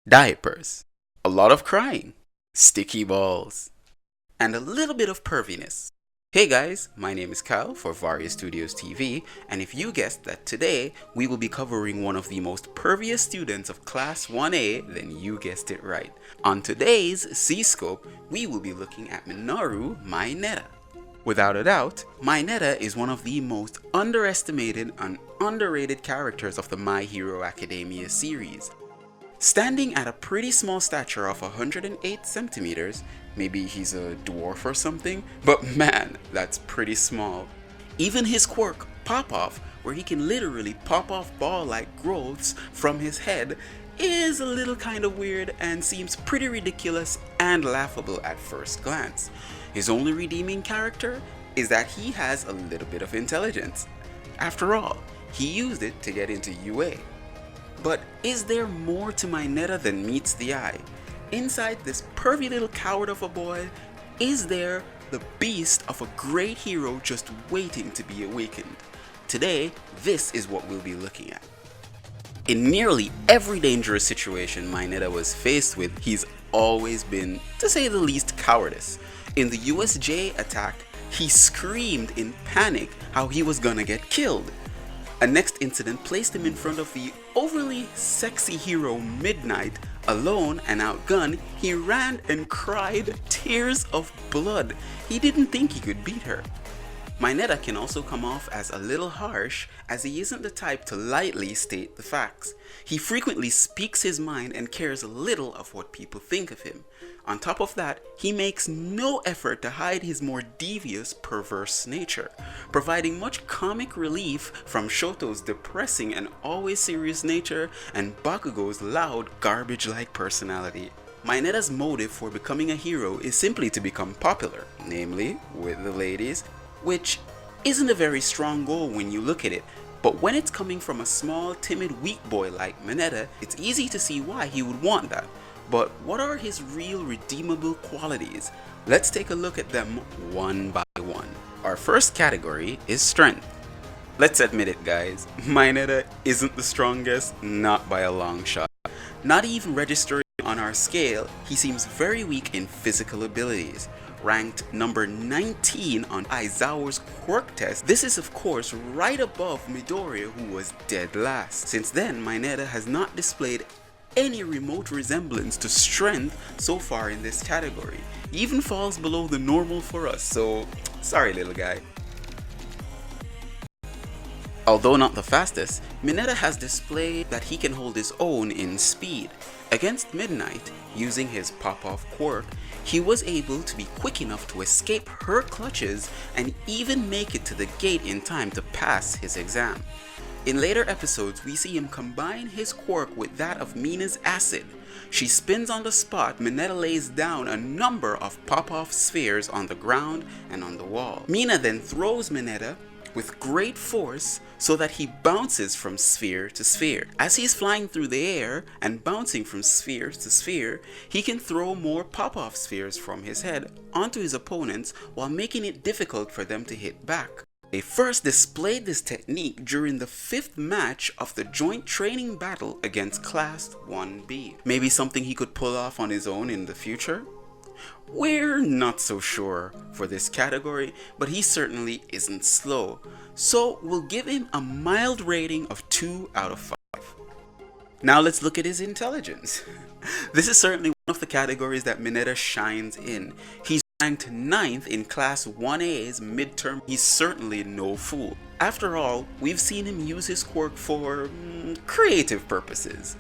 diapers, a lot of crying, sticky balls, and a little bit of perviness. Hey guys, my name is Kyle for Various Studios TV, and if you guessed that today we will be covering one of the most pervious students of Class 1A, then you guessed it right. On today's C-Scope, we will be looking at Minoru Mineta. Without a doubt, Mineta is one of the most underestimated and underrated characters of the My Hero Academia series. Standing at a pretty small stature of 108 centimeters, maybe he's a dwarf or something, but man, that's pretty small. Even his quirk, Pop-Off, where he can literally pop off ball-like growths from his head, is a little kind of weird and seems pretty ridiculous and laughable at first glance. His only redeeming character is that he has a little bit of intelligence. After all, he used it to get into UA. But is there more to Mineta than meets the eye? Inside this pervy little coward of a boy, is there the beast of a great hero just waiting to be awakened? Today, this is what we'll be looking at. In nearly every dangerous situation Mineta was faced with, he's always been, to say the least, cowardice. In the USJ attack, he screamed in panic how he was gonna get killed. A next incident placed him in front of the overly sexy hero Midnight. Alone and outgunned, he ran and cried tears of blood. He didn't think he could beat her. Mineta can also come off as a little harsh, as he isn't the type to lightly state the facts. He frequently speaks his mind and cares little of what people think of him. On top of that, he makes no effort to hide his more devious, perverse nature, providing much comic relief from Shoto's depressing and always serious nature and Bakugo's loud, garbage-like personality. Mineta's motive for becoming a hero is simply to become popular, namely with the ladies, which isn't a very strong goal when you look at it, but when it's coming from a small, timid, weak boy like Mineta, it's easy to see why he would want that. But what are his real redeemable qualities? Let's take a look at them one by one. Our first category is strength. Let's admit it, guys, Mineta isn't the strongest, not by a long shot. Not even registering on our scale, he seems very weak in physical abilities. Ranked number 19 on Aizawa's quirk test, this is of course right above Midoriya, who was dead last. Since then, Mineta has not displayed any remote resemblance to strength so far in this category. He even falls below the normal for us, so sorry little guy. Although not the fastest, Mineta has displayed that he can hold his own in speed. Against Midnight, using his pop-off quirk, he was able to be quick enough to escape her clutches and even make it to the gate in time to pass his exam. In later episodes, we see him combine his quirk with that of Mina's acid. She spins on the spot. Mineta lays down a number of pop-off spheres on the ground and on the wall. Mina then throws Mineta with great force so that he bounces from sphere to sphere. As he's flying through the air and bouncing from sphere to sphere, he can throw more pop-off spheres from his head onto his opponents while making it difficult for them to hit back. They first displayed this technique during the 5th match of the joint training battle against Class 1B. Maybe something he could pull off on his own in the future? We're not so sure for this category, but he certainly isn't slow, so we'll give him a mild rating of 2 out of 5. Now let's look at his intelligence. This is certainly one of the categories that Mineta shines in. He's ranked 9th in Class 1A's midterm. He's certainly no fool. After all, we've seen him use his quirk for creative purposes,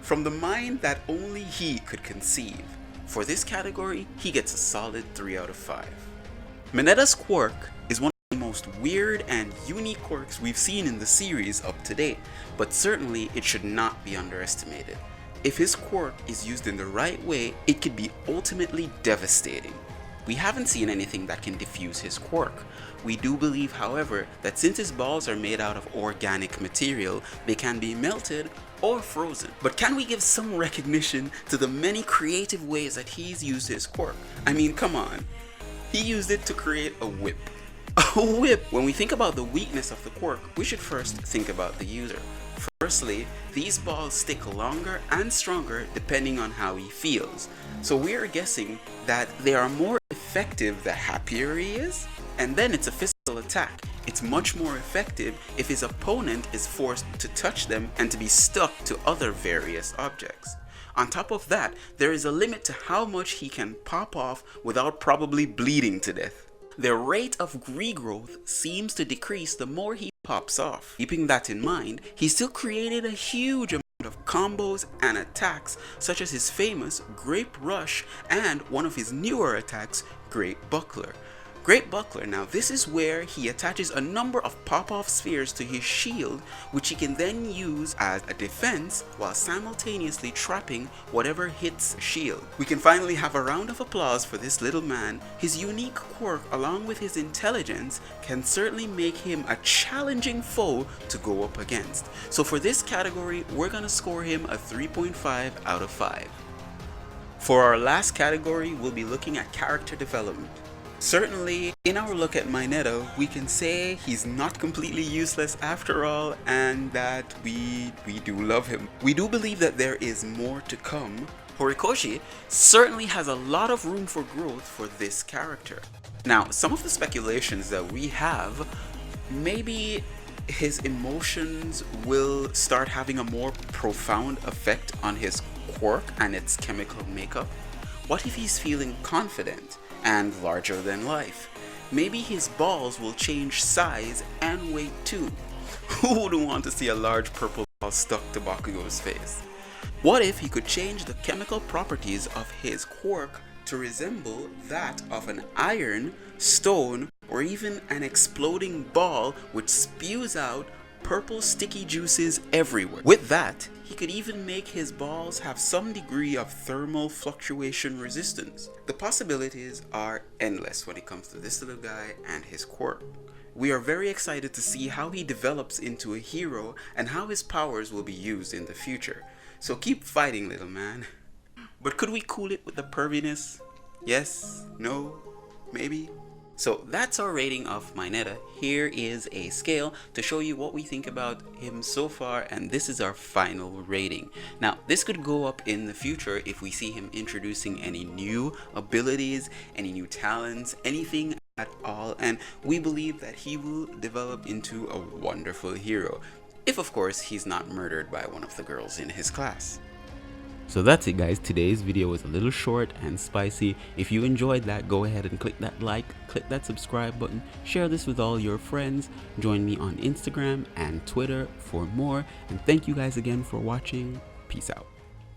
from the mind that only he could conceive. For this category, he gets a solid 3 out of 5. Mineta's quirk is one of the most weird and unique quirks we've seen in the series up to date, but certainly it should not be underestimated. If his quirk is used in the right way, it could be ultimately devastating. We haven't seen anything that can defuse his quirk. We do believe, however, that since his balls are made out of organic material, they can be melted or frozen. But can we give some recognition to the many creative ways that he's used his quirk? I mean, come on. He used it to create a whip. A whip! When we think about the weakness of the quirk, we should first think about the user. Firstly, these balls stick longer and stronger depending on how he feels. So we are guessing that they are more effective the happier he is, and then it's a physical attack. It's much more effective if his opponent is forced to touch them and to be stuck to other various objects. On top of that, there is a limit to how much he can pop off without probably bleeding to death. The rate of regrowth seems to decrease the more he pops off. Keeping that in mind, he still created a huge amount of combos and attacks, such as his famous Grape Rush and one of his newer attacks, Grape Buckler. Grape Buckler, now this is where he attaches a number of pop-off spheres to his shield, which he can then use as a defense while simultaneously trapping whatever hits shield. We can finally have a round of applause for this little man. His unique quirk along with his intelligence can certainly make him a challenging foe to go up against. So for this category, we're gonna score him a 3.5 out of 5. For our last category, we'll be looking at character development. Certainly, in our look at Mineta, we can say he's not completely useless after all, and that we do love him. We do believe that there is more to come. Horikoshi certainly has a lot of room for growth for this character. Now, some of the speculations that we have, maybe his emotions will start having a more profound effect on his quirk and its chemical makeup. What if he's feeling confident and larger than life? Maybe his balls will change size and weight too. Who wouldn't want to see a large purple ball stuck to Bakugo's face? What if he could change the chemical properties of his quirk to resemble that of an iron, stone, or even an exploding ball which spews out purple sticky juices everywhere? With that, he could even make his balls have some degree of thermal fluctuation resistance. The possibilities are endless when it comes to this little guy and his quirk. We are very excited to see how he develops into a hero and how his powers will be used in the future. So keep fighting, little man. But could we cool it with the perviness? Yes? No? Maybe? So that's our rating of Mineta. Here is a scale to show you what we think about him so far, and this is our final rating. Now, this could go up in the future if we see him introducing any new abilities, any new talents, anything at all, and we believe that he will develop into a wonderful hero. If, of course, he's not murdered by one of the girls in his class. So that's it, guys. Today's video was a little short and spicy. If you enjoyed that, go ahead and click that like, click that subscribe button, share this with all your friends, join me on Instagram and Twitter for more, and thank you guys again for watching. Peace out.